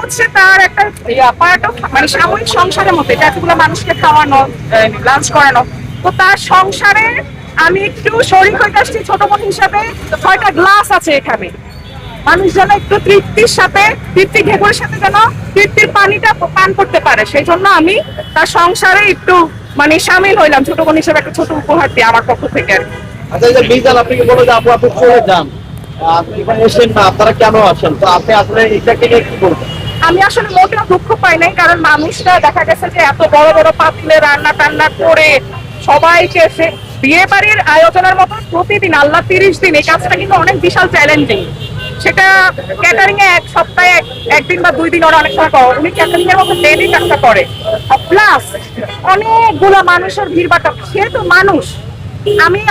হচ্ছে তার একটা পার্ট অফ মানে সাময়িক সংসারের মধ্যে এতগুলো মানুষকে খাওয়ানো, লাঞ্চ করানো। তো তার সংসারে আমি একটু শরীর হয়ে আসছি ছোট বোন হিসাবে। 6টা গ্লাস আছে এখানে, মানুষ যেন একটু তৃপ্তির সাথে, তৃপ্তি ঘেঘুরের সাথে যেন তৃপ্তির পানিটা পান করতে পারে, সেই জন্য আমি তার সংসারে একটু মানে সামিল হইলাম ছোট বোন হিসেবে, একটা ছোট উপহার দিয়ে আমার পক্ষ থেকে। আচ্ছা, এই যে মিজান আপনি কি বলো যে আপু আপনি চলে যান, আপনি এখানে এসেন না, আপনারা কেন আসেন, তো আপনি আসলে এটাকে নিয়ে কি বলবেন? আমি আসলে মোটেও দুঃখ পাই নাই, কারণ মানুষটা দেখা গেছে যে এত বড় বড় পাতিলে রান্না টান্না করে সবাইকে বিয়ে বাড়ির আয়োজনের মতো প্রতিদিন আল্লাহ 30 দিন, এই কাজটা কিন্তু অনেক বিশাল চ্যালেঞ্জিং। সেটা ক্যাটারিং এ এক সপ্তাহে একদিন বা 2 দিন ওরা অনেক সময় করে, উনি ক্যাটারিং এর মতো ডেলি কাজটা করে, প্লাস অনেকগুলো মানুষের ভিড় বাটা। সে তো মানুষ,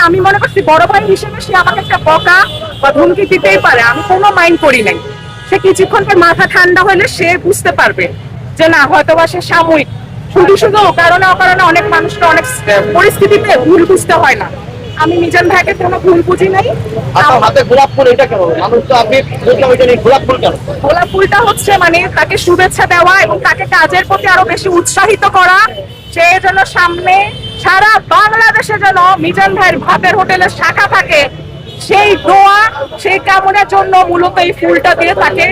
আমি মনে করছি বড় ভাই হিসেবে সে আমাকে একটা বকা বা ধমকি দিতেই পারে, আমি কোনো মাইন্ড করি নাই। সে কিছুক্ষণ পর মাথা ঠান্ডা হলে সে বুঝতে পারবে যে না, হয়তো বা সে সাময়িক, শুধু শুধু কারণে অকারণে অনেক মানুষকে অনেক পরিস্থিতিতে ভুল বুঝতে হয় না। আমি মিজান ভাইকে কোনো ভুল বুঝি নাই। আপনার হাতে গোলাপ ফুল, এটা কেন? মানুষ তো আপনি বুঝলাম, এটা নিয়ে গোলাপ ফুল কেন? গোলাপ ফুলটা হচ্ছে মানে তাকে শুভেচ্ছা দেওয়া এবং তাকে কাজের প্রতি আরো বেশি উৎসাহিত করা। সে যেন সামনে সারা বাংলাদেশে যেন মিজান ভাইয়ের ভাতের হোটেলের শাখা থাকে, সেই দোয়া, সেই কামনার জন্য মূলত এই ফুলটা দিয়ে তাকে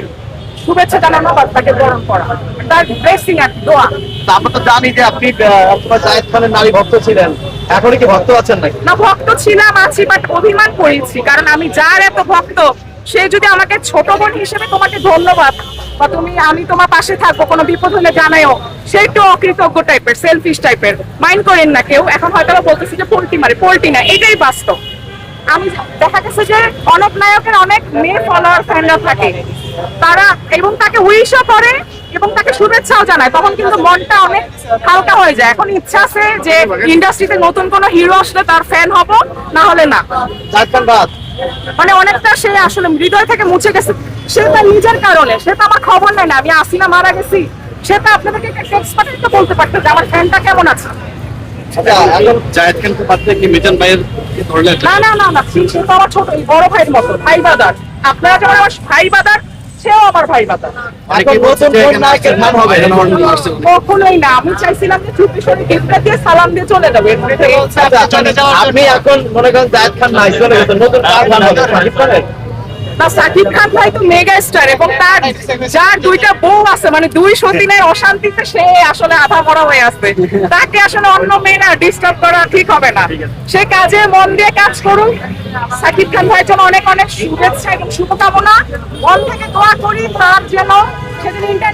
শুভেচ্ছা জানানো বা তাকে বরণ করা, তার ব্লেসিং আর দোয়া। তা আমরা তো জানি যে আপনি আপনার জায়েদ খানের নারী ভক্ত ছিলেন, এখন কি ভক্ত আছেন নাকি? না, ভক্ত ছিলাম, আছি, বাট অভিমান করেছি, কারণ আমি যার এত ভক্ত, সে যদি আমাকে ছোট বোন হিসেবে তোমাকে ধন্যবাদ বা আমি তোমার পাশে থাকবো, কোনো বিপদ হলে জানাইও, সে একটু অকৃতজ্ঞ টাইপের, সেলফিশ টাইপের, মাইন্ড করেন না কেউ। এখন হয়তো বলতেছি যে পোল্টি মারে, পোল্টি না, এটাই বাস্তব। আমি দেখা গেছে যে অনেক নায়কের অনেক মেয়ে ফলোয়ার ফ্যানরা থাকে, তারা এবং তাকে উইশও করে এবং তাকে শুভেচ্ছাও জানায়, তখন কিন্তু মনটা অনেক হালকা হয়ে যায়। এখন ইচ্ছা আছে যে ইন্ডাস্ট্রিতে নতুন কোনো হিরো আসলে তার ফ্যান হব, না হলে না। জায়েদ খান বাদ মানে অনেকটা সে আসলে হৃদয় থেকে মুছে গেছে, সে তার নিজের কারণে। সে তো আমার খবর নেয় না, আমি আসিনা মারা গেছি, সে তো আপনাদেরকে টেক্সট পাঠিয়ে তো বলতে পারতো যে আমার ফ্যানটা কেমন আছে। আচ্ছা, এখন জায়েদ খানকে বাদ দিয়ে কি মিজান ভাইয়ের কি ধরলেন? না না না না, সে তো আমার ছোট বড় ভাইয়ের মতো, ভাই বাদার। আপনারা যেমন আমার ভাই বাদার, সেও আমার ভাই বাদার। এখন নতুন কোন নায়কের নাম হবে? কখনোই না, আমি চাইছিলাম যে চুপি সরে গিফটটা দিয়ে সালাম দিয়ে চলে যাবে। আচ্ছা, আপনি এখন মনে করেন জায়েদ খান নাই, চলে গেছেন, নতুন কার নাম হবে? শাকিব খানের? না, সাকিব খান ভাই তো মেগা স্টার, এবং তার যার 2টা বউ আছে, মানে 2 সতীনের অশান্তিতে সে আসলে আধা মরা হয়ে আছে। তাকে আসলে অন্য মেয়েরা ডিস্টার্ব করা ঠিক হবে না, সে কাজে মন দিয়ে কাজ করুন। সাকিব খান ভাইয়ের জন্য অনেক অনেক শুভেচ্ছা এবং শুভকামনা, মন থেকে দোয়া করি তার যেন সেদিন